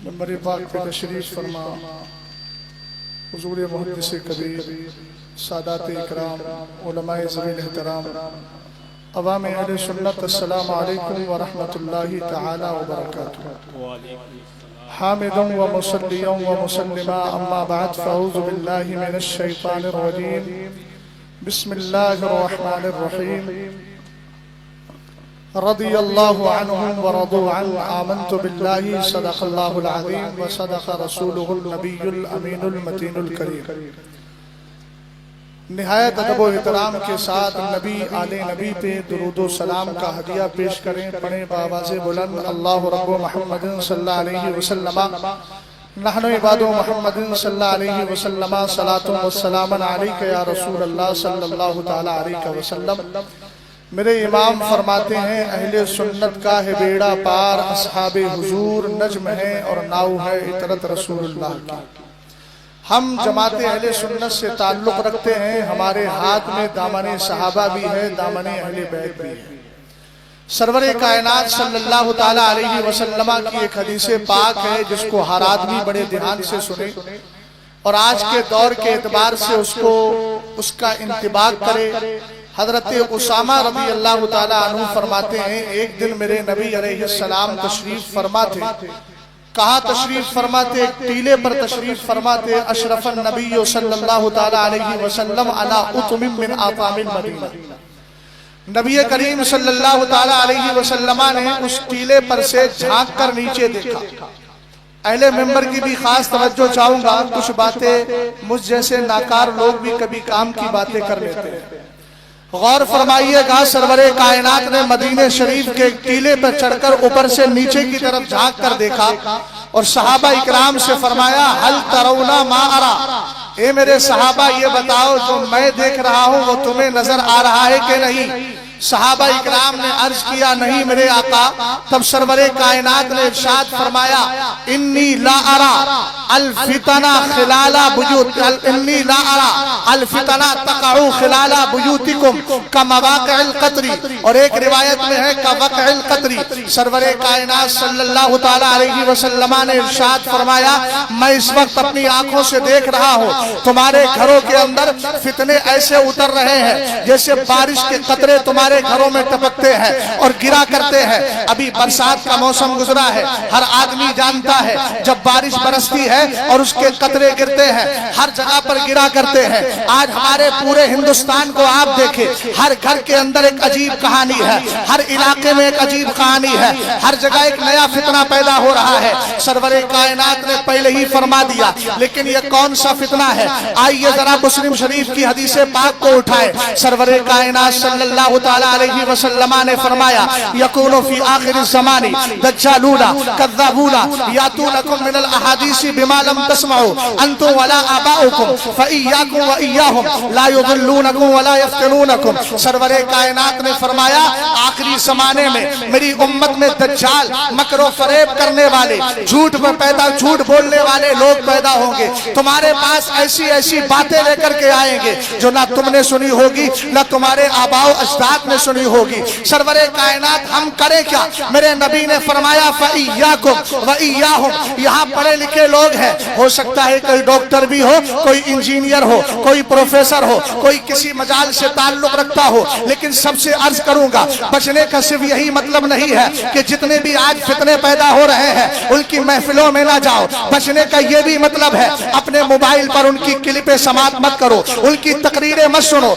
منبر پاک پہ تشریف فرما حضور محدث کبیر، سادات اکرام، علماء ذوی الاحترام، عوام اہل سنت، السلام علیکم ورحمۃ اللہ تعالی وبرکاتہ۔ حامدا و مصلیا و مسلما، اما بعد فاعوذ باللہ من الشیطان الرجیم، بسم اللہ الرحمن الرحیم۔ رضی اللہ عنہم ورضوا عنہ، آمنت باللہ، صدق اللہ العظیم وصدق رسولہ النبی الامین المتین الکریم۔ نہایت ادب و احترام کے ساتھ نبی آل نبی پہ درود و سلام کا ہدیہ پیش کریں، پڑھیں بآواز بلند، اللہ رب محمد صلی اللہ علیہ وسلم، نحن عباد محمد صلی اللہ علیہ وسلم، صلاۃ و سلام علیک یا رسول اللہ صلی اللہ تعالی علیہ وسلم۔ میرے امام فرماتے ہیں اہل سنت کا ہے بیڑا پار، اصحاب حضور نجم ہے اور ناؤ ہے عطرت رسول اللہ کی۔ ہم جماعت اہل سنت سے تعلق رکھتے ہیں، ہمارے ہاتھ میں دامن صحابہ بھی ہے، دامن اہل بیت بھی ہے۔ سرور کائنات صلی اللہ تعالی علیہ وسلم کی ایک حدیث پاک ہے جس کو ہر آدمی بڑے دھیان سے سنے اور آج کے دور کے اعتبار سے اس کا انطباق کرے۔ حضرت اسامہ رضی اللہ تعالی عنہ فرماتے ہیں ایک دن میرے نبی علیہ السلام تشریف فرما تھے۔ کہاں تشریف فرماتے؟ ایک ٹیلے پر تشریف فرماتے۔ اشرف النبی صلی اللہ تعالی علیہ وسلم علی اطم من اطعام المدینہ۔ نبی کریم صلی اللہ تعالی علیہ وسلم نے اس ٹیلے پر سے جھانک کر نیچے دیکھا۔ اہل ممبر کی بھی خاص توجہ چاہوں گا، کچھ باتیں مجھ جیسے ناکار لوگ بھی کبھی کام کی باتیں کر لیتے ہیں۔ غور فرمائیے گا، سرور کائنات نے مدینہ شریف کے ٹیلے پر چڑھ کر اوپر سے نیچے کی طرف جھانک کر دیکھا اور صحابہ اکرام سے فرمایا حل ترون ما ارا، اے میرے صحابہ یہ بتاؤ جو میں دیکھ رہا ہوں وہ تمہیں نظر آ رہا ہے کہ نہیں؟ صحابہ اکرام نے عرض کیا نہیں میرے آقا۔ تب سرور کائنات نے ارشاد فرمایا انی لا ارا الفتنہ خلال بیوت، انی لا ارا الفتنہ تقع خلال بیوتکم کمواقع القطر، اور ایک روایت میں ہے کوقع القطر۔ سرور کائنات صلی اللہ تعالی علیہ وسلم نے ارشاد فرمایا میں اس وقت اپنی آنکھوں سے دیکھ رہا ہوں تمہارے گھروں کے اندر فتنے ایسے اتر رہے ہیں جیسے بارش کے قطرے تمہارے گھروں میں ٹپکتے ہیں اور گرا کرتے ہیں۔ ابھی برسات کا موسم گزرا ہے، ہر آدمی جانتا ہے جب بارش برستی ہے اور اس کے قطرے گرتے ہیں ہر جگہ پر گرا کرتے ہیں۔ آج ہمارے پورے ہندوستان کو آپ دیکھیں، ہر گھر کے اندر ایک عجیب کہانی ہے، ہر علاقے میں ایک عجیب کہانی ہے، ہر جگہ ایک نیا فتنہ پیدا ہو رہا ہے۔ سرور کائنات نے پہلے ہی فرما دیا، لیکن یہ کون سا فتنہ ہے؟ آئیے ذرا مسلم شریف کی حدیث پاک کو اٹھائیں۔ سرور کائنات صلی اللہ تعالی علیہ وسلم نے فرمایا یکون فی آخر الزمان دجالون کذابون یاتونکم من الاحادیث بما لم تسمعوا انتم ولا آباؤکم فإیاکم وإیاہم لا یضلونکم ولا یفتنونکم۔ سرور کائنات نے فرمایا آخری زمانے میں میری امت میں دجال، مکر و فریب کرنے والے، جھوٹ بولنے والے لوگ پیدا ہوں گے۔ تمہارے پاس ایسی ایسی باتیں لے کر کے آئیں گے جو نہ تم نے سنی ہوگی نہ تمہارے آباؤ اجداد نے سنی ہوگی۔ سرور کائنات ہم کریں کیا؟ میرے نبی نے فرمایا فَإِيَّاكُمْ وَإِيَّاهُمْ۔ یہاں پڑھے لکھے لوگ ہیں، ہو سکتا ہے کوئی ڈاکٹر بھی ہو، کوئی انجینئر ہو، کوئی پروفیسر ہو، کوئی کسی مجال سے تعلق رکھتا ہو، لیکن سب سے عرض کروں گا بچنے کا صرف یہی مطلب نہیں ہے کہ جتنے بھی آج فتنے پیدا ہو رہے ہیں ان کی محفلوں میں نہ جاؤ۔ بچنے کا یہ بھی مطلب ہے اپنے موبائل پر ان کی کلپیں سماعت مت کرو، ان کی تقریریں مت سنو۔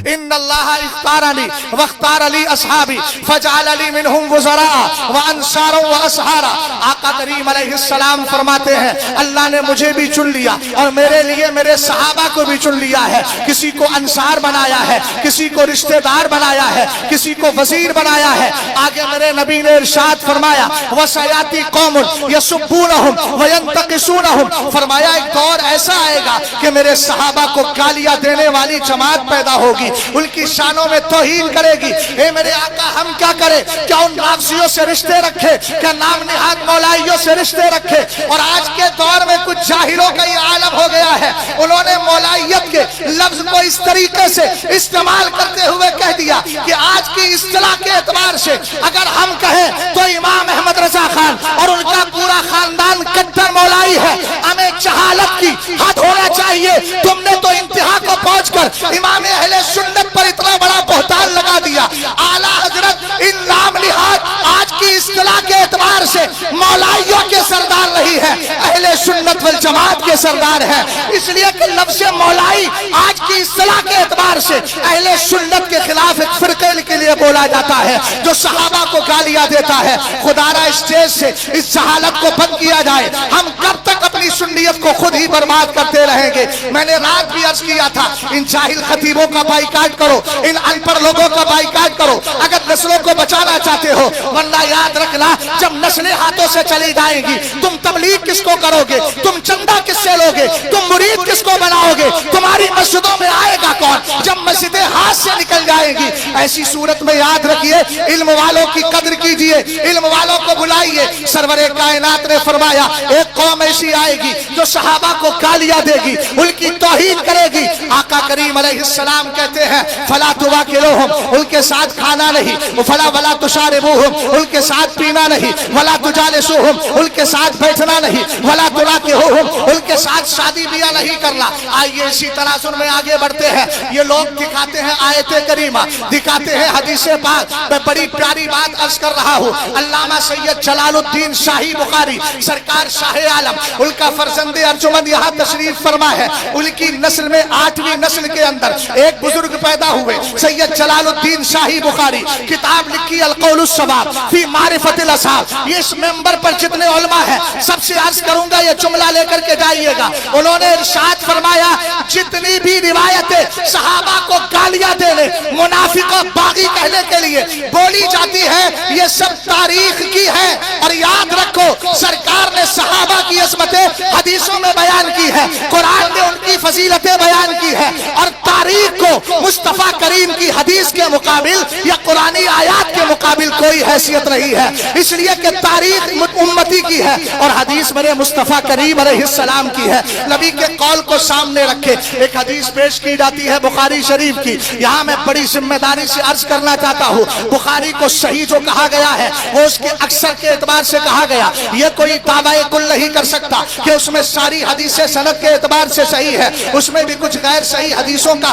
ان اللہ اختارنی واختار لی اصحابی فجعل لی منہم وزراء وانصارا واسحارا۔ آقا کریم علیہ السلام فرماتے ہیں اللہ نے مجھے بھی چن لیا اور میرے لیے میرے صحابہ کو بھی چن لیا ہے، کسی کو انصار بنایا ہے، کسی کو رشتہ دار بنایا ہے، کسی کو وزیر بنایا ہے۔ آگے میرے نبی نے ارشاد فرمایا وَسَيَأْتِي قَوْمٌ يَسُبُّونَهُمْ وَيَنْتَقِصُونَهُمْ، فرمایا ایک دور ایسا آئے گا کہ میرے صحابہ کو گالیاں دینے والی جماعت پیدا ہوگی، ان کی شانوں میں توہین کرے گی۔ اے میرے آقا ہم کیا کریں؟ کیا ان رافضیوں سے رشتے رکھے؟ کیا نام نہاد مولائیوں سے رشتے رکھے؟ اور آج کے دور میں کچھ جاہلوں کا یہ عالم ہو گیا ہے، انہوں نے مولائیت کے لفظ کو اس طریقے سے استعمال کرتے ہوئے کہہ دیا کہ آج کی اصطلاح کے اعتبار سے اگر ہم کہیں تو امام احمد رضا خان اور ان کا پورا خاندان کٹر مولائی ہے۔ ہمیں جہالت کی حد ہونا چاہیے، تم نے تو انتہا کو پہنچ کر امام اہل سنت پر اتنا بڑا بہتان لگا دیا۔ اعلیٰ حضرت ان نام نہاد آج کی اصطلاح کے اعتبار سے مولائیوں کے سردار نہیں ہے، اہل سنت والجماعت کے سردار ہے، اس لیے کہ لفظ مولائی آج کی اصطلاح کے اعتبار سے اہل سنت کے خلاف ایک فرقے کے لیے بولا جاتا ہے جو صحابہ کو گالیاں دیتا ہے۔ خدا را اسٹیج سے اس جہالت کو بند کیا جائے، ہم کب تک اپنی سنیت کو خود ہی برباد کرتے رہیں گے؟ میں نے رات بھی عرض کیا تھا ان جاہل خطیبوں کا بائیکاٹ کرو، ان ان پڑھ لوگوں کا بائیکاٹ کرو اگر نسلوں کو بچانا چاہتے ہو، ورنہ یاد رکھنا جب نسلیں ہاتھوں سے چلی جائیں گی تم تبلیغ کس کو کرو گے؟ تم چندہ کس سے لوگے؟ تم مرید کس کو بناؤ گے؟ تمہاری مسجدوں میں آئے گا کون جب مسجدیں ہاتھ سے نکل جائیں گی؟ ایسی صورت میں یاد رکھیے علم والوں کی قدر کیجئے، علم والوں کو بلائیے۔ سرور کائنات نے فرمایا ایک قوم ایسی آئے گی جو صحابہ کو گالیاں دے گی، ان کی توہین کرے گی۔ آقا کریم علیہ السلام کہتے ہیں فلا تواکلوہم، ان کے ساتھ کھانا نہیں، فلا ولا تشاربوہم، ان کے ساتھ پینا نہیں، ولا تجالسوہم، ان کے ساتھ بیٹھنا نہیں، ولا تناکحوہم، ان کے ساتھ شادی بیاہ نہیں کرنا۔ آئیے اسی تناظر میں آگے بڑھتے ہیں۔ یہ لوگ دکھاتے ہیں آیت کریمہ، دکھاتے ہیں حدیث پاک۔ میں بڑی پیاری بات عرض کر رہا ہوں، علامہ سید جلال الدین شاہی بخاری سرکار شاہ عالم، ان کا فرزند ارجمند یہاں تشریف فرما ہے۔ ان کی نسل میں 8ویں نسل کے اندر ایک بزرگ پیدا ہوئے سید جلال الدین شاہی بخاری، کتاب لکھی القول الصواب فی معرفت الاصحاب۔ یہ اس ممبر پر جتنے علماء ہیں سب سے عرض کروں گا یہ جملہ لے کر کے جائیے گا۔ انہوں نے ارشاد فرمایا جتنی بھی روایتیں صحابہ کو گالیاں دینے، منافق و باغی کہنے کے لیے بولی جاتی ہے یہ سب تاریخ کی ہے، اور یاد رکھو سرکار نے صحابہ کی عظمتیں حدیثوں میں بیان کی ہے، قرآن نے ان کی فضیلتیں بیان کی ہے، اور تاریخ کو مصطفیٰ کریم کی حدیث کے مقابل یا قرآنی آیات کے مقابل کوئی حیثیت نہیں ہے، اس لیے کہ تاریخ امتی کی ہے اور حدیث میرے مصطفیٰ کریم علیہ السلام کی ہے۔ نبی کے قول کو سامنے رکھے ایک حدیث پیش کی جاتی ہے بخاری شریف کی، یہاں میں بڑی ذمہ داری سے عرض کرنا چاہتا ہوں بخاری کو صحیح جو کہا گیا ہے وہ اس کے اکثر کے اعتبار سے کہا گیا، یہ کوئی دعوی کل نہیں کر سکتا کہ اس میں ساری حدیثیں سند کے اعتبار سے صحیح ہے، اس میں بھی کچھ غیر صحیح حدیثوں کا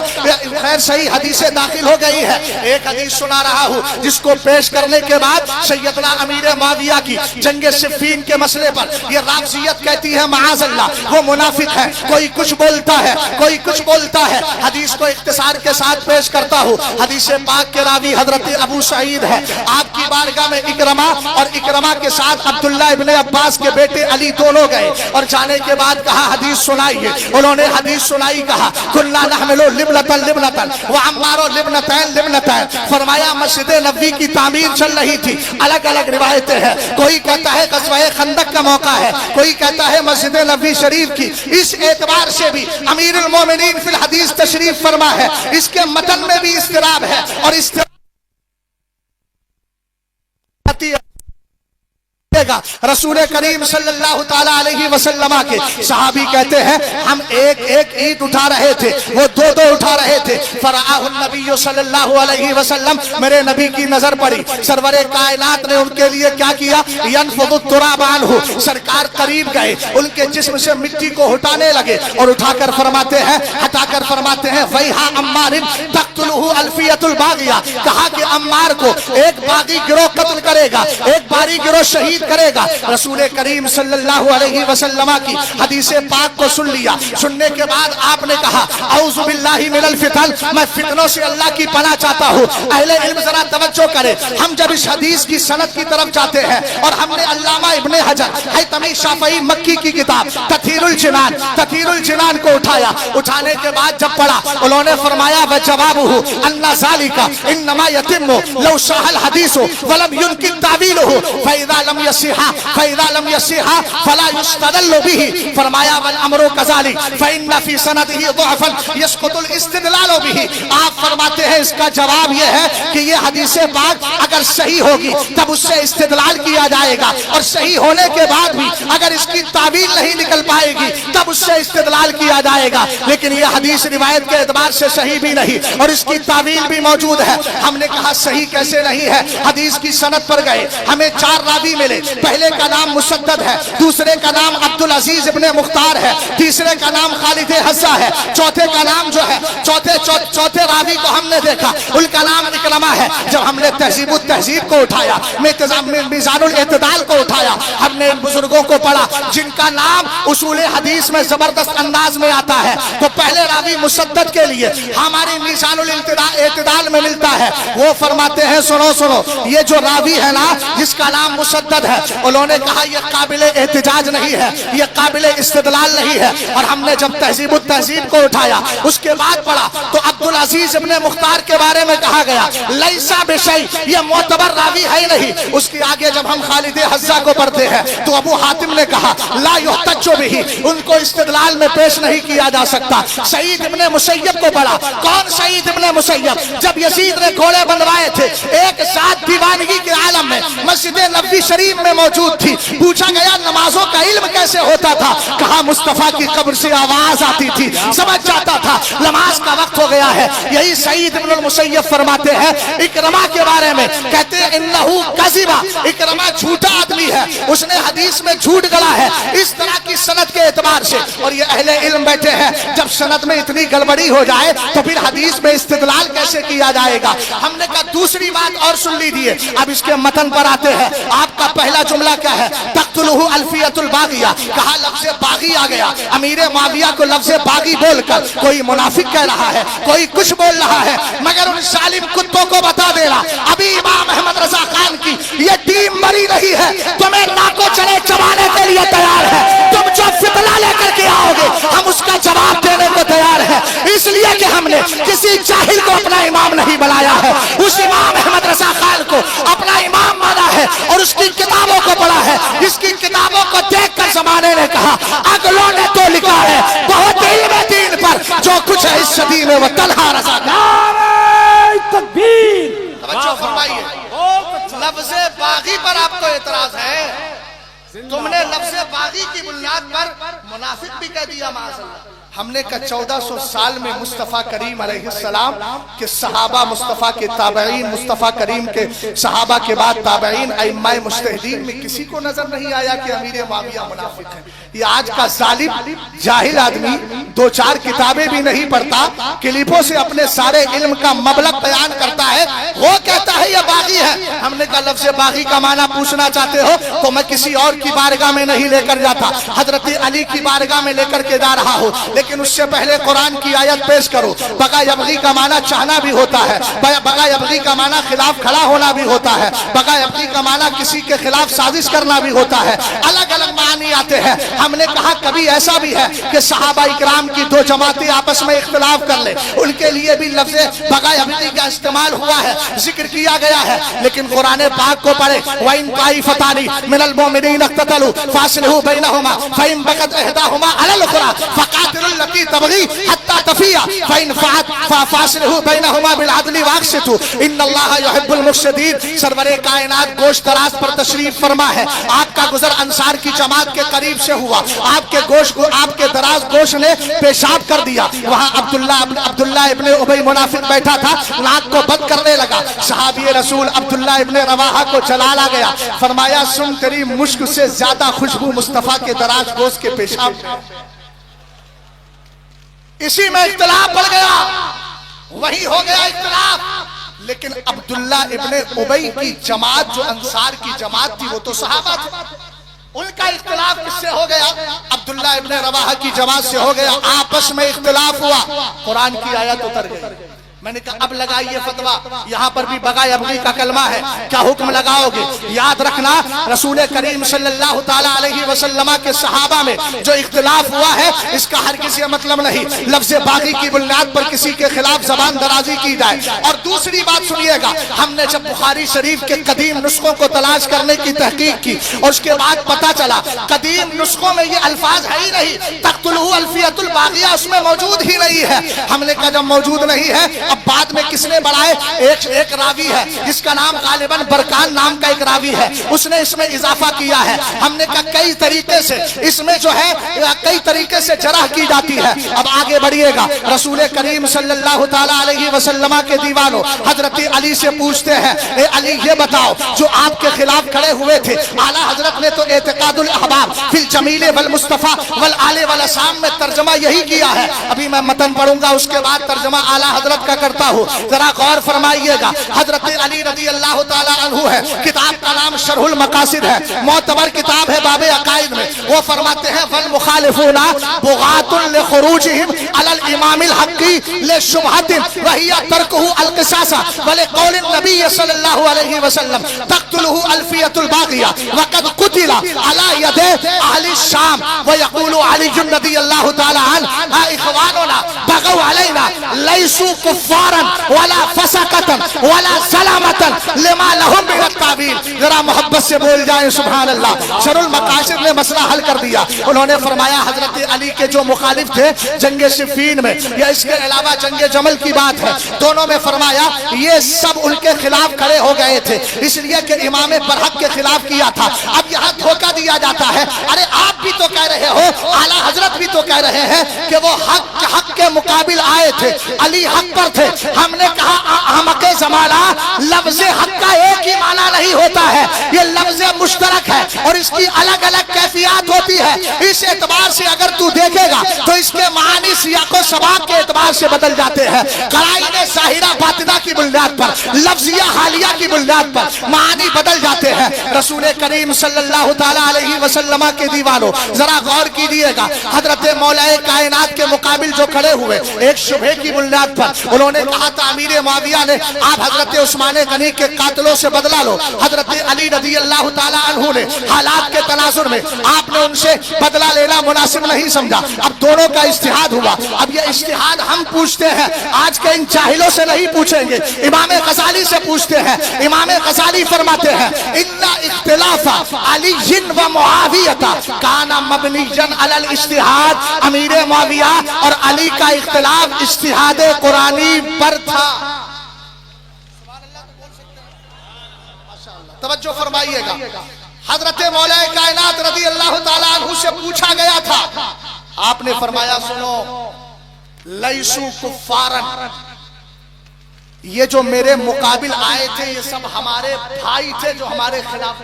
غیر صحیح حدیثیں داخل ہو گئی ہے۔ ایک حدیث سنا رہا ہوں جس کو پیش کرنے کے بعد سیدنا امیر معاویہ کی جنگ صفین کے مسئلے پر یہ رافضیت کہتی ہے معاذ اللہ وہ منافق ہے، کوئی کچھ بولتا ہے کوئی کچھ بولتا ہے۔ حدیث کو اختصار کے ساتھ پیش کرتا ہوں، حدیث پاک کے راوی حضرت ابو سعید ہے، آپ کی بارگاہ میں اکرمہ اور اکرمہ کے ساتھ عبداللہ ابن عباس کے بیٹے علی دونوں گئے، اور جانے کے بعد کہا حدیث سنائیے، انہوں نے حدیث سنائی، کہا کنا نحملو لبنتن لبنتن وعمارو لبنتین لبنتین، فرمایا مسجد نبوی کی تعمیر چل رہی تھی، الگ الگ روایتیں ہیں، کوئی کہتا ہے غزوہ خندق کا موقع ہے، کوئی کہتا ہے مسجد نبوی شریف کی، اس اعتبار سے بھی امیر المومنین فی الحدیث تشریف فرما ہے، اس کے متن میں بھی اضطراب ہے، اور اضطراب رسول کریم صلی اللہ تعالی علیہ وسلم کے صحابی کہتے ہیں ہم ایک ایک اینٹ اٹھا رہے تھے، وہ دو دو اٹھا رہے تھے، فرآہ النبی صلی اللہ علیہ وسلم، میرے نبی کی نظر پڑی، سرور کائنات نے ان کے لیے کیا کیا، ینفض التراب عنہ، سرکار قریب گئے، ان کے جسم سے مٹی کو ہٹانے لگے اور اٹھا کر فرماتے ہیں، ہٹا کر فرماتے ہیں ویہا عمار تقتلہ الفیۃ الباغیہ، کہا کہ عمار کو ایک باغی گروہ قتل کرے گا، ایک باغی گروہ شہید کرے گا. رسول کریم صلی اللہ علیہ وسلم کی حدیث پاک کو سن لیا. سننے کے بعد آپ نے کہا اعوذ باللہ من الفتن, میں فتنوں سے اللہ کی پناہ چاہتا ہوں. اہل علم ذرا توجہ کرے, ہم جب اس حدیث کی سند کی طرف جاتے ہیں اور ہم نے علامہ ابن حجر حیثمی شافعی مکی کی کتاب تطہیر الجنان کو اٹھایا. اٹھانے کے بعد جب پڑھا, انہوں نے فرمایا وجوابہ ان ذالک انما یتم لو صح الحدیث ولم ينکر تعویلہ فاذا لم یصح فلا یستدل به. فرمایا والامر كذلك فان فی سندہ ضعفا یسقط الاستدلال به. آپ فرماتے ہیں اس کا جواب یہ ہے کہ یہ حدیث پاک اگر صحیح ہوگی تب اس سے استدلال کیا جائے گا, اور صحیح ہونے کے بعد بھی اگر اس کی تعویل نہیں نکل پائے گی تب اس سے استدلال کیا جائے گا. لیکن یہ حدیث روایت کے اعتبار سے صحیح بھی نہیں اور اس کی تعویل بھی موجود ہے. ہم نے کہا صحیح کیسے نہیں ہے؟ حدیث کی سند پر گئے, ہمیں 4 راوی ملے. پہلے کا نام مسدد ہے, دوسرے کا نام عبدالعزیز ابن مختار ہے, تیسرے کا نام خالد حذا ہے, چوتھے کا نام جو ہے چوتھے راوی کو ہم نے دیکھا ان کا نام اکرمہ ہے. جب ہم نے تہذیب التہذیب کو اٹھایا, میزان الاعتدال کو اٹھایا, ہم نے ان بزرگوں کو پڑھا جن کا نام اصول حدیث میں زبردست انداز میں آتا ہے. تو پہلے راوی مسدد کے لیے ہماری میزان الاعتدال میں ملتا ہے. وہ فرماتے ہیں سنو یہ جو راوی ہے نا جس کا نام مسدد ہے, انہوں نے کہا یہ قابل احتجاج نہیں ہے, یہ قابل استدلال نہیں ہے. اور ہم نے جب تہذیب التہذیب کو اٹھایا اس کے بعد پڑھا تو عبدالعزیز ابن مختار کے بارے میں کہا گیا لیسا بشیء, یہ معتبر راوی ہے نہیں. اس کے آگے جب ہم خالد حذا کو پڑھتے ہیں تو ابو حاتم نے کہا لا یحتج بہ, ان کو استدلال میں پیش نہیں کیا جا سکتا. سعید ابن مسیب کو پڑھا. کون سعید ابن مسیب؟ جب یزید نے گھوڑے بنوائے تھے ایک ساتھ دیوانگی کے عالم میں مسجد نبوی شریف میں موجود تھی. پوچھا گیا نمازوں کا علم کیسے ہوتا تھا؟ کہا مصطفیٰ کی قبر سے آواز آتی تھی, سمجھ جاتا تھا نماز کا وقت ہو گیا ہے. یہی سعید ابن المسیب فرماتے ہیں اکرمہ کے بارے میں, کہتے ہیں انہو کذبہ, اکرمہ جھوٹا آدمی ہے, اس نے حدیث میں جھوٹ گڑا ہے. اس طرح کی سند کے اعتبار سے, اور یہ اہل علم بیٹھے ہیں, جب سند میں اتنی گڑبڑی ہو جائے تو پھر حدیث میں استدلال کیسے کیا جائے گا؟ ہم نے کہا دوسری بات اور سن لیجیے. اب اس کے متن پر آتے ہیں. آپ کا پہلا جملہ کیا ہے؟ تقتلہ الفیۃ الباغیہ. کہا لفظ باغی آ گیا. امیر معاویہ کو لفظ باغی بول کر کوئی منافق کہہ رہا ہے, کوئی کچھ بول رہا ہے, مگر ان ظالم کتوں کو بتا دے رہا ابھی امام احمد رضا خان کی یہ ٹیم مری نہیں ہے, تمہیں ناکو چلے چبانے کے لیے تیار ہے. تم جو فتنہ لے کر کے آؤ گے ہم اس کا جواب دینے کو تیار ہے. اس لیے کہ ہم نے کسی جاہل کو اپنا امام نہیں بنایا ہے, اس امام احمد رضا خان کو اپنا امام مانا ہے اور اس کی کتابوں کو پڑھا ہے. اس کی کتابوں کو دیکھ کر زمانے نے کہا اگلوں نے تو لکھا ہے بہت علم دین پر, جو کچھ ہے اس صدی میں وہ تنہا رضا. تکبیر. توجہ فرمائیے, لفظ باغی پر آپ کو اعتراض ہے. تم نے لفظ باغی کی بنیاد پر منافق بھی کہہ دیا معاذ اللہ. ہم نے کہا 1400 سال میں مصطفیٰ کریم علیہ السلام کے صحابہ, مصطفیٰ کے تابعین, مصطفیٰ کریم کے صحابہ کے بعد تابعین, ائمہ مجتہدین میں کسی کو نظر نہیں آیا کہ امیر معاویہ منافق ہے. یہ آج کا ظالم جاہل آدمی 2-4 کتابیں بھی نہیں پڑھتا, کلپوں سے اپنے سارے علم کا مبلغ بیان کرتا ہے, وہ کہتا ہے یہ باغی ہے. ہم نے کہا لفظ باغی کا معنی پوچھنا چاہتے ہو تو میں کسی اور کی بارگاہ میں نہیں لے کر جاتا, حضرت علی کی بارگاہ میں لے کر کے جا رہا ہوں. لیکن اس سے پہلے قرآن کی آیت پیش کرو. بغا یبغی کا معنی چاہنا بھی ہوتا ہے, بغا یبغی کا معنی خلاف کھڑا ہونا بھی ہوتا ہے, بغا یبغی کا معنی کسی کے خلاف سازش کرنا بھی ہوتا ہے. الگ الگ معنی آتے ہیں. ہم نے کہا کبھی ایسا بھی ہے کہ صحابہ اکرام کی 2 جماعتیں آپس میں اختلاف کر لیں, ان کے لیے بھی لفظ بغا یبغی کا استعمال ہوا ہے, ذکر کیا گیا ہے. لیکن قرآن پاک کو پڑھے وَإِن طَائِفَتَانِ مِنَ الْمُؤْمِنِينَ اقْتَتَلُوا فَأَصْلِحُوا بَيْنَهُمَا فَإِن بَغَتْ إِحْدَاهُمَا عَلَى الْأُخْرَى فَقَاتِلُوا الَّتِي تَبْغِي حَتَّى تَفِيَ فَإِن فَاءَتْ فَأَصْلِحُوا بَيْنَهُمَا بِالْعَدْلِ وَأَقْسِطُوا إِنَّ اللَّهَ يُحِبُّ الْمُقْسِطِينَ. سرور کائنات گوشت دراز پر تشریف فرما ہے. آپ کا گزر انصار کی جماعت کے قریب سے ہوا, آپ کے گوشت کو آپ کے دراز گوشت نے پیشاب کر دیا. وہاں عبداللہ ابن ابی منافق بیٹھا تھا, ناک کو بند کرنے لگا. صحابی رسول عبداللہ ابن رواحہ کو جلال آ گیا, فرمایا سن تیری مشک سے زیادہ خوشبو مصطفیٰ کے دراز گوشت کے پیشاب. اسی میں اختلاف بڑھ گیا, وہی ہو گیا اختلاف. لیکن عبداللہ ابن ابی کی جماعت جو انصار کی جماعت تھی وہ تو صحابہ تھے، ان کا اختلاف کس سے ہو گیا؟ عبداللہ ابن رواحہ کی جماعت سے ہو گیا، آپس میں اختلاف ہوا، قرآن کی آیت اتر گئی۔ میں نے کہا اب لگائیے فتویٰ، یہاں پر بھی بغائے ابغی کا کلمہ ہے، کیا حکم لگاؤ گے؟ یاد رکھنا رسول کریم صلی اللہ تعالیٰ علیہ وسلم کے صحابہ میں جو اختلاف ہوا ہے اس کا ہرگز یہ مطلب نہیں لفظ باغی کی بنیاد پر کسی کے خلاف زبان درازی کی جائے۔ اور دوسری بات سنیے گا، ہم نے جب بخاری شریف کے قدیم نسخوں کو تلاش کرنے کی تحقیق کی اور اس کے بعد پتا چلا قدیم نسخوں میں یہ الفاظ ہے ہی نہیں، تقتلہ الفیۃ الباغیہ اس میں موجود ہی نہیں ہے۔ ہم نے کہا جب موجود نہیں ہے اب بعد میں کس نے بڑھائے؟ ایک راوی ہے جس کا نام غالباً برکان نام کا ایک راوی ہے، اس نے اس میں اضافہ کیا ہے۔ ہم نے کہا کئی طریقے سے اس میں جو ہے کئی طریقے سے جرح کی جاتی ہے۔ اب آگے بڑھیے گا، رسول کریم صلی اللہ تعالیٰ علیہ وسلم کے دیوانوں حضرت علی سے پوچھتے ہیں، اے علی یہ بتاؤ جو آپ کے خلاف کھڑے ہوئے تھے، اعلیٰ حضرت نے تو اعتقاد الاحباب فی الجمیل والمصطفیٰ والآل والاسام میں ترجمہ یہی کیا ہے۔ ابھی میں متن پڑھوں گا، اس کے بعد ترجمہ اعلیٰ حضرت کا کرتا ہوں، ذرا غور فرمائیے گا۔ حضرت علی رضی اللہ تعالیٰ عنہ ہے، کتاب کا نام شرح المقاصد ہے، معتبر کتاب ہے باب عقائد میں۔ وہ فرماتے ہیں والمخالفون بغاة لخروجهم على الامام الحق لشبهة وهي تركه القصاص ولقول النبي صلى الله عليه وسلم تقتله الفية الباغية وقد قتل على يد اهل الشام ويقول علي رضي الله تعالى عنه اخواننا بغوا علينا ليسوا كفارا ولا فسقة ولا سلامة لما لهم من التعبير۔ ذرا محبت سے بول جائیں سبحان اللہ۔ شرح المقاصد نے مسئلہ حل کر دیا، انہوں نے فرمایا حضرت علی کے جو مخالف تھے جنگ صفین میں یا اس کے علاوہ جنگ جمل کی بات ہے، دونوں میں فرمایا یہ سب ان کے خلاف کھڑے ہو گئے تھے اس لیے کہ امام برحق کے خلاف کیا تھا۔ اب یہاں دھوکہ دیا جاتا ہے، ارے آپ بھی تو کہہ رہے ہو، اعلیٰ حضرت بھی تو کہہ رہے ہیں کہ وہ حق کے مقابل آئے تھے، علی حق پر تھے۔ ہم نے کہا احمق زمانہ، لفظ حق کا ایک ہی معنی نہیں ہوتا ہے، یہ لفظ مشترک ہے اور اس کی الگ الگ کیفیات ہوتی ہے۔ اس اعتبار سے اگر تو دیکھے گا تو اس کے معنی سیاق و سباق کے اعتبار سے بدل جاتے ہیں، قرائن ظاہرہ باطنہ کی بنیاد پر، لفظیہ حالیہ کی بنیاد پر معنی بدل جاتے ہیں۔ رسول کریم صلی اللہ تعالیٰ علیہ وسلم کے دیوانوں ذرا غور کیجیے گا، حضرت مولا کائنات کے مقابل جو کھڑے ہوئے ایک شبہ کی بنیاد پر انہوں نے کہا تھا امیر معاویہ نے آپ حضرت عثمان غنی کے قاتلوں سے بدلہ لو۔ حضرت علی رضی اللہ تعالیٰ عنہ نے حالات کے تناظر میں آپ نے ان سے بدلہ لینا مناسب نہیں سمجھا۔ اب دونوں کا اجتہاد ہوا، اب یہ اجتہاد ہم پوچھتے ہیں، آج کے ان جاہلوں سے نہیں پوچھیں گے، امام غزالی سے پوچھتے ہیں۔ امام غزالی فرماتے ہیں ان اختلاف علی و معاویہ کان مبنیا علی الاجتہاد، امیر معاویہ اور علی کا اختلاف اجتہاد قرآنی پر تھا۔ توجہ فرمائیے گا، حضرت مولا کائنات رضی اللہ تعالیٰ عنہ سے پوچھا گیا تھا، آپ نے فرمایا سنو لیسو کفارن، یہ جو میرے مقابل آئے تھے یہ سب ہمارے بھائی تھے جو ہمارے خلاف۔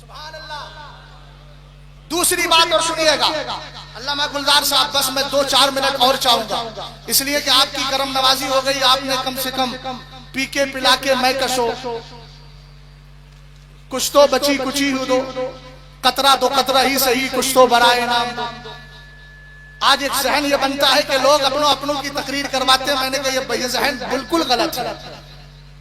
سبحان اللہ۔ دوسری بات اور سنیے گا، علامہ گلزار صاحب بس میں 2-4 منٹ اور چاہوں گا، اس لیے کہ آپ کی کرم نوازی ہو گئی، آپ نے کم سے کم پی کے پلا کے میں کشو، کچھ تو بچی کچی ہو دو، قطرہ دو قطرہ ہی صحیح، کچھ تو برائے نام دو۔ آج ایک ذہن یہ بنتا ہے کہ لوگ اپنوں کی تقریر کرواتے ہیں، میں نے کہا یہ ذہن بالکل غلط ہے۔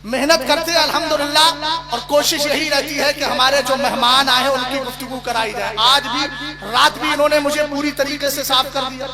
محنت کرتے ہیں الحمدللہ اور کوشش یہی رہتی ہے کہ ہمارے جو مہمان آئے ہیں ان کی گفتگو کرائی جائے۔ آج بھی رات بھی انہوں نے مجھے پوری طریقے سے صاف کر دیا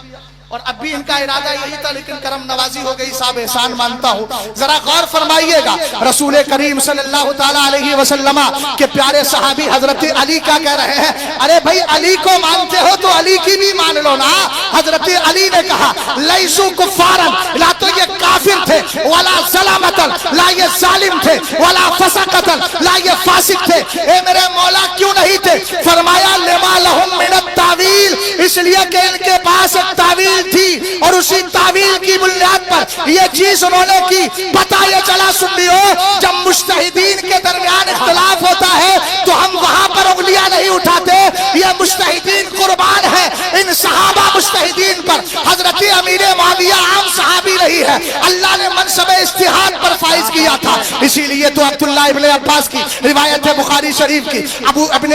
اور اب بھی ان کا ارادہ یہی تھا، لیکن کرم نوازی ہو گئی، صاحب احسان مانتا ہوں۔ ذرا غور فرمائیے گا، رسول کریم صلی اللہ تعالیٰ علیہ وسلم کے پیارے صحابی حضرت علی کیا کہہ رہے ہیں؟ ارے بھائی علی کو مانتے ہو تو علی کی بھی مان لو نا۔ حضرت علی نے کہا لیسو کفارن، لا تو یہ کافر تھے، ولا ظلامتن، لا یہ ظالم تھے، ولا فسقتن، لا یہ فاسق تھے۔ اے میرے مولا کیوں نہیں تھے؟ فرمایا لما لہم من التاویل، اس لیے کہ ان کے پاس ایک تعویل تھی اور اسی تعویل کی بنیاد پر یہ چیز انہوں نے کی۔ پتہ یہ چلا سنیو، جب مجتہدین کے درمیان اختلاف ہوتا ہے تو ہم وہاں پر انگلیاں نہیں اٹھاتے، یہ مجتہدین قربان ہے ان صحابہ مجتہدین پر۔ حضرت امیر معاویہ عام صحابی نہیں ہے، اللہ نے منصب اجتہاد پر فائدہ کیا تھا. اسی لیے تو عبداللہ ابن عباس کی روایت ہے بخاری شریف کی, ابن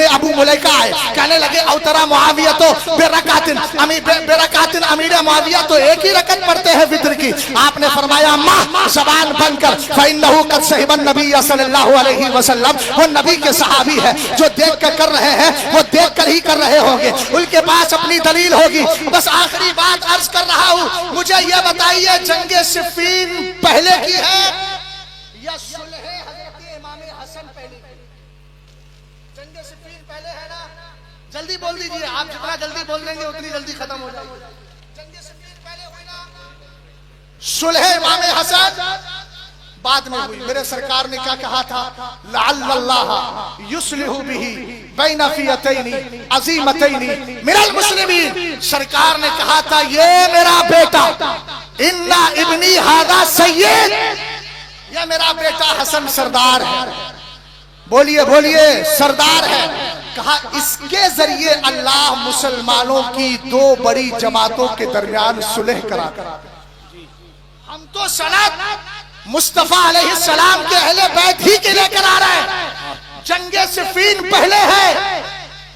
ابو ملیکہ آئے, کہنے لگے اوترا معاویہ تو برکاتن امیر معاویہ تو ایک ہی رکعت پڑھتے ہیں وتر کی. آپ نے فرمایا ماں زبان بند کر, فإنہ قد صحب النبی صلی اللہ علیہ وسلم, وہ نبی کے صحابی ہے, جو دیکھ کر رہے ہیں وہ دیکھ کر ہی کر رہے ہوں گے, ان کے پاس اپنی دلیل ہوگی. بس آخری بات عرض کر رہا ہوں, مجھے یہ بتائیے جنگ صفین پہلے کی ہے یا صلح حضرت امام حسن پہلے کی؟ جنگ صفین پہلے ہے نا؟ جلدی بول دیجئے, آپ جتنا جلدی بول دیں گے اتنی جلدی ختم ہو جائے گی. جنگ صفین پہلے ہوئی نا؟ صلح امام حسن بعد میں ہوئی. میرے سرکار نے کیا کہا تھا؟ لعل اللہ یصلح بہ بین فئتین عظیمتین من المسلمین. سرکار نے کہا تھا یہ میرا بیٹا ان ابنی ھذا سید, یہ میرا بیٹا حسن سردار ہے. بولیے بولیے سردار ہے. کہا اس کے ذریعے اللہ مسلمانوں کی دو بڑی جماعتوں کے درمیان صلح کرا. ہم تو سند مصطفیٰ علیہ السلام کے اہل بیت ہی کے لے کر آ رہے ہیں. جنگ صفین پہلے ہے,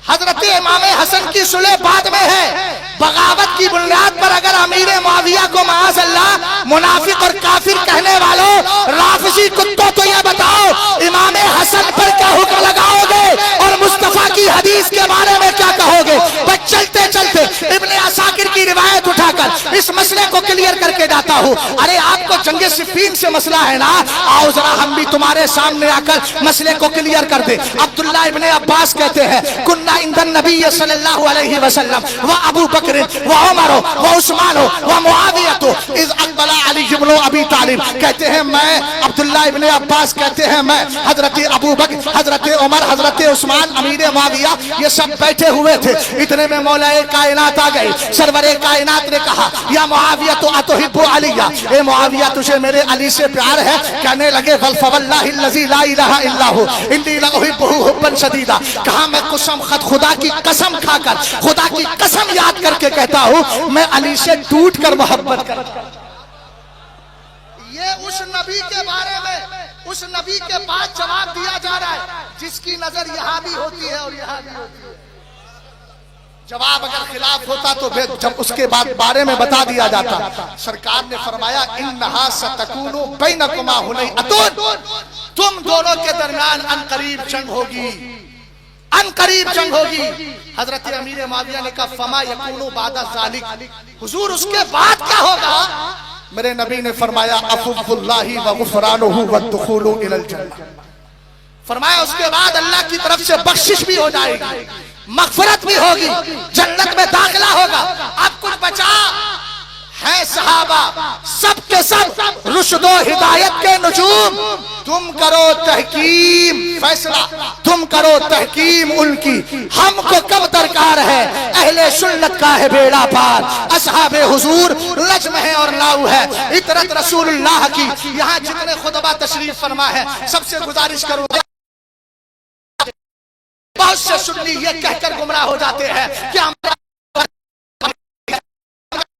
حضرت امام حسن کی صلح بعد میں ہے. بغاوت کی بنیاد پر اگر امیر معاویہ کو معاذ اللہ منافق اور کافر کہنے والوں رافضی کتوں, تو یہ بتاؤ امام حسن پر کیا حکم لگاؤ گے اور مصطفیٰ کی حدیث کے بارے میں کیا کہو گے؟ بس چلتے چلتے ابن عساکر کی روایت اٹھا کر اس مسئلے کو کلیئر کر کے جاتا ہوں. ارے آپ کو جنگ صفین سے مسئلہ ہے نا, آؤ ذرا ہم بھی تمہارے سامنے آ کر مسئلے کو کلیئر کر دیں. عبداللہ ابن عباس کہتے ہیں کننا عند النبی صلی اللہ علیہ وسلم و ابو بکر و عمر و عثمان و معاویہ اذ اقبل علی بن ابی طالب. کہتے ہیں میں عبداللہ ابن عباس کہتے ہیں میں حضرت ابو بکر, حضرت عمر, حضرت عثمان, امیر معاویہ یہ سب بیٹھے ہوئے تھے. اتنے میں مولا کائنات آ گئے. سرور کائنات نے کہا یا معاویہ تو اتحب علی, اے معاویہ تجھے میرے علی سے پیار ہے؟ کہنے لگے فواللہ الذی لا الہ الا هو انی لاحبہ حبا شدیدا. کہا میں قسم خدا کی قسم کھا کر, خدا کی قسم یاد کر کے کہتا ہوں میں علی سے ٹوٹ کر محبت کرتا ہوں. یہ اس نبی کے بارے میں اس نبی کے بعد جواب دیا جا رہا ہے جس کی نظر یہاں بھی ہوتی ہے اور یہاں بھی ہوتی ہے. جواب اگر خلاف ہوتا تو جب اس کے بعد بارے میں بتا دیا جاتا. سرکار نے فرمایا انہا ستکون بینکما ہنیئۃ, تم دونوں کے درمیان ان قریب جنگ ہوگی, ان قریب جنگ ہوگی. حضرت امیر معاویہ نے کہا فما یکون بعد ذلک, حضور اس کے بعد کیا ہوگا؟ میرے نبی نے فرمایا عفو اللہ و غفرانہ والدخول الی الجنہ. فرمایا اس کے بعد اللہ کی طرف سے بخشش بھی ہو جائے گی, مغفرت بھی ہوگی, جنت میں داخلہ ہوگا. اب کچھ بچا ہے صحابہ سب کے سب رشد و ہدایت کے نجوم. تم کرو تحکیم, فیصلہ تم کرو تحکیم ان کی. ہم کو کب درکار ہے؟ اہل سنت کا ہے بیڑا پار, اصحاب حضور لجم ہے اور لاؤ ہے. اطرت رسول اللہ کی یہاں جتنے خطبہ تشریف فرما ہے سب سے گزارش کروں, بہت سے سنی یہ کہہ کر گمراہ ہو جاتے ہیں کہ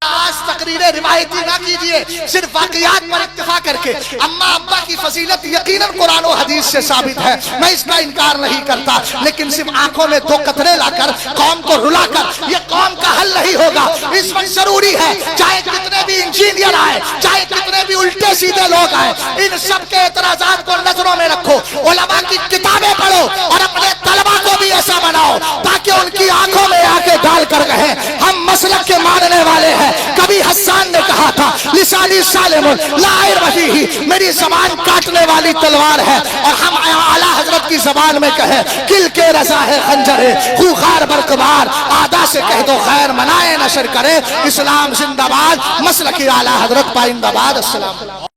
آج تقریر روایتی نہ کیجئے, صرف واقعات پر اکتفا کر کے. اماں ابا کی فضیلت یقیناً قرآن و حدیث سے ثابت ہے, میں اس کا انکار نہیں کرتا, لیکن صرف آنکھوں میں دو قطرے لا کر قوم کو رلا کر یہ قوم کا حل نہیں ہوگا. اس وقت ضروری ہے چاہے کتنے بھی انجینئر آئے, چاہے کتنے بھی الٹے سیدھے لوگ آئے, ان سب کے اعتراضات کو نظروں میں رکھو, علماء کی کتابیں پڑھو اور اپنے طلبہ کو بھی ایسا بناؤ تاکہ ان کی آنکھوں میں آنکھیں ڈال کر کہیں ہم مسلک کے ماننے والے ہیں. کبھی حسان نے کہا تھا لسانی سالم لا عرب فیہ, میری زبان کاٹنے والی تلوار ہے, اور ہم اعلیٰ حضرت کی زبان میں کہیں کل کے رضا ہے خنجر خوخار برقبار, آدھا سے کہہ دو خیر منائے نشر کرے, اسلام زندہ باد, مسلک اعلیٰ حضرت پائندہ باد. السلام.